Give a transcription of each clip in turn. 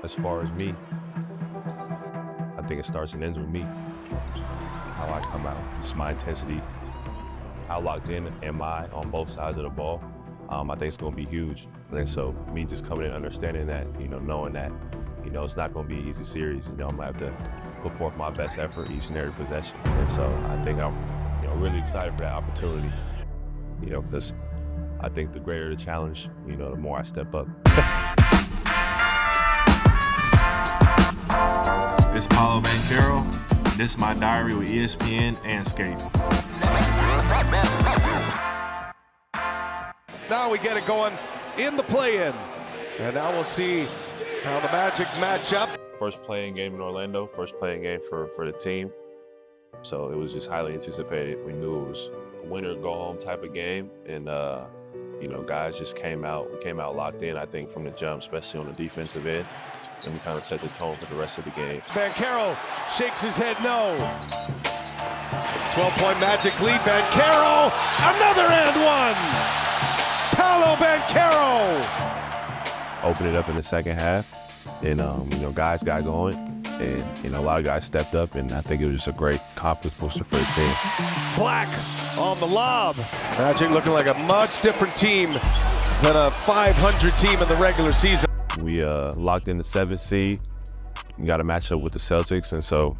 As far as me, I think it starts and ends with me. How I come out, just my intensity. How locked in am I on both sides of the ball? I think it's going to be huge. And so me just coming in understanding that, knowing that, it's not going to be an easy series. I'm going to have to put forth my best effort each and every possession. And so I think I'm, really excited for that opportunity, because I think the greater the challenge, the more I step up. This is Paolo Banchero. This is my diary with ESPN Andscape. Now we get it going in the play-in. And now we'll see how the Magic match up. First playing game in Orlando, first playing game for the team. So it was just highly anticipated. We knew it was a winner go home type of game. And, guys just came out locked in, I think, from the jump, especially on the defensive end. And we kind of set the tone for the rest of the game. Banchero shakes his head no. 12-point Magic lead. Banchero, another and one. Paolo Banchero. Opened it up in the second half, and guys got going, and a lot of guys stepped up, and I think it was just a great confidence booster for the team. Black on the lob. Magic looking like a much different team than a 500 team in the regular season. We locked in the 7th seed. We got a matchup with the Celtics, and so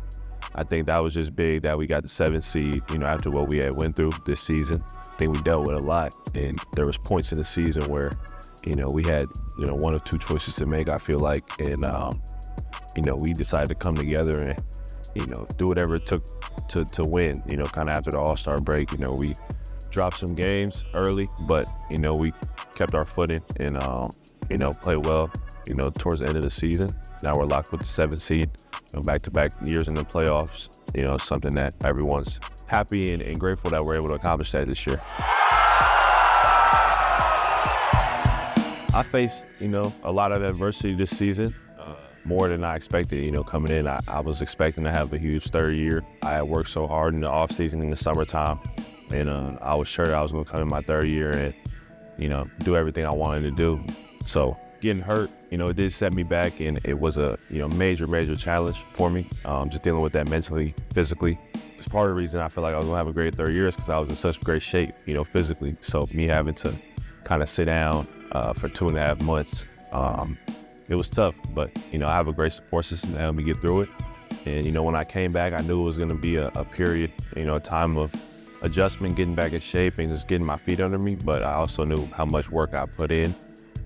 I think that was just big that we got the 7th seed, after what we had went through this season. I think we dealt with a lot, and there was points in the season where, we had, one of two choices to make, I feel like, and, we decided to come together and, do whatever it took to win, kind of after the All-Star break. We dropped some games early, but, we kept our footing and, played well, towards the end of the season. Now we're locked with the 7th seed, back-to-back years in the playoffs, something that everyone's happy and grateful that we're able to accomplish that this year. I faced, a lot of adversity this season, more than I expected, coming in. I was expecting to have a huge third year. I had worked so hard in the offseason in the summertime, and I was sure I was going to come in my third year and, do everything I wanted to do. So getting hurt, it did set me back, and it was a, major challenge for me, just dealing with that mentally, physically. It's part of the reason I feel like I was going to have a great third year is because I was in such great shape, physically. So me having to kind of sit down for 2.5 months, it was tough, but, I have a great support system to help me get through it. And, when I came back, I knew it was going to be a period, a time of adjustment, getting back in shape and just getting my feet under me. But I also knew how much work I put in.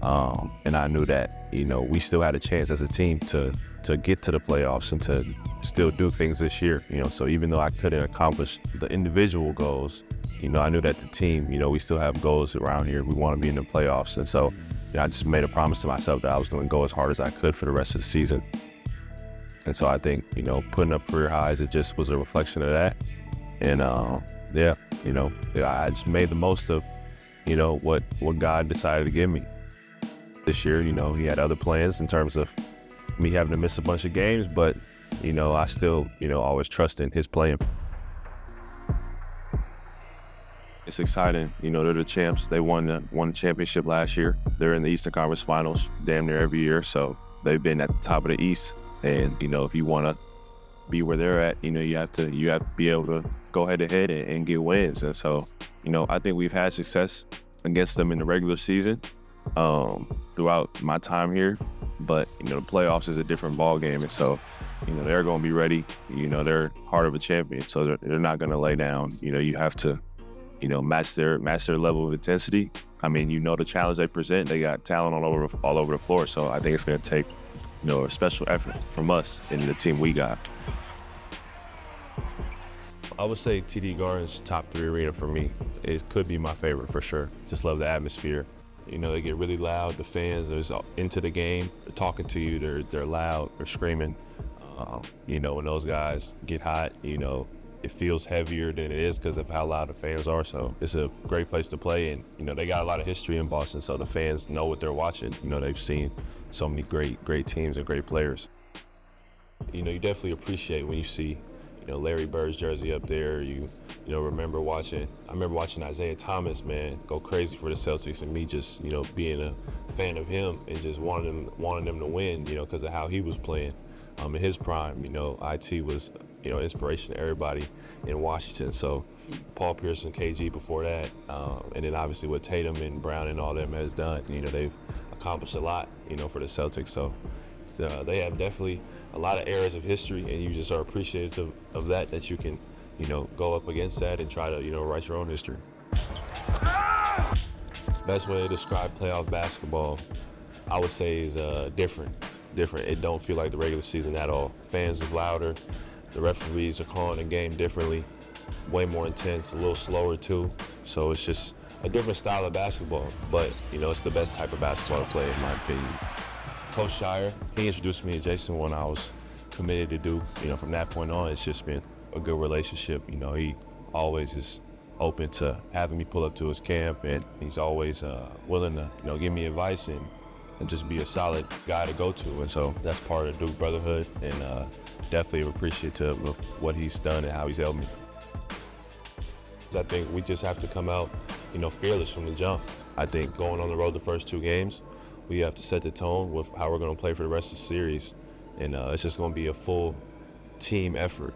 And I knew that, we still had a chance as a team to get to the playoffs and to still do things this year, So even though I couldn't accomplish the individual goals, I knew that the team, we still have goals around here. We want to be in the playoffs. And so, I just made a promise to myself that I was going to go as hard as I could for the rest of the season. And so I think, putting up career highs, it just was a reflection of that. And I just made the most of, what God decided to give me. This year, he had other plans in terms of me having to miss a bunch of games, but, I still, always trust in his plan. It's exciting, they're the champs. They won the championship last year. They're in the Eastern Conference Finals damn near every year, so they've been at the top of the East. And, if you want to be where they're at, you have to be able to go head-to-head and get wins. And so, I think we've had success against them in the regular season throughout my time here, but the playoffs is a different ball game, and so they're going to be ready. They're heart of a champion, so they're not going to lay down. You have to match their level of intensity. I mean, the challenge they present. They got talent all over the floor, so I think it's going to take a special effort from us and the team we got. I would say TD Garden's top 3 arena for me. It could be my favorite for sure. Just love the atmosphere. They get really loud. The fans are into the game. They're talking to you. They're loud. They're screaming. When those guys get hot, it feels heavier than it is because of how loud the fans are. So it's a great place to play. And, they got a lot of history in Boston, so the fans know what they're watching. They've seen so many great teams and great players. You definitely appreciate when you see, Larry Bird's jersey up there. I remember watching Isaiah Thomas, man, go crazy for the Celtics, and me just, being a fan of him and just wanting them to win, because of how he was playing in his prime. IT was, inspiration to everybody in Washington. So Paul Pierce and KG before that, and then obviously what Tatum and Brown and all them has done, they've accomplished a lot, for the Celtics. So they have definitely a lot of eras of history, and you just are appreciative of that you can, go up against that and try to, write your own history. Best way to describe playoff basketball, I would say, is different. It don't feel like the regular season at all. Fans is louder. The referees are calling the game differently, way more intense, a little slower too. So it's just a different style of basketball, but it's the best type of basketball to play, in my opinion. Coach Shire, he introduced me to Jayson when I was committed to do. From that point on, it's just been a good relationship. He always is open to having me pull up to his camp, and he's always willing to, give me advice and just be a solid guy to go to. And so that's part of the Duke brotherhood, and definitely appreciative of what he's done and how he's helped me. I think we just have to come out, fearless from the jump. I think going on the road the first 2 games, we have to set the tone with how we're going to play for the rest of the series. And it's just going to be a full team effort.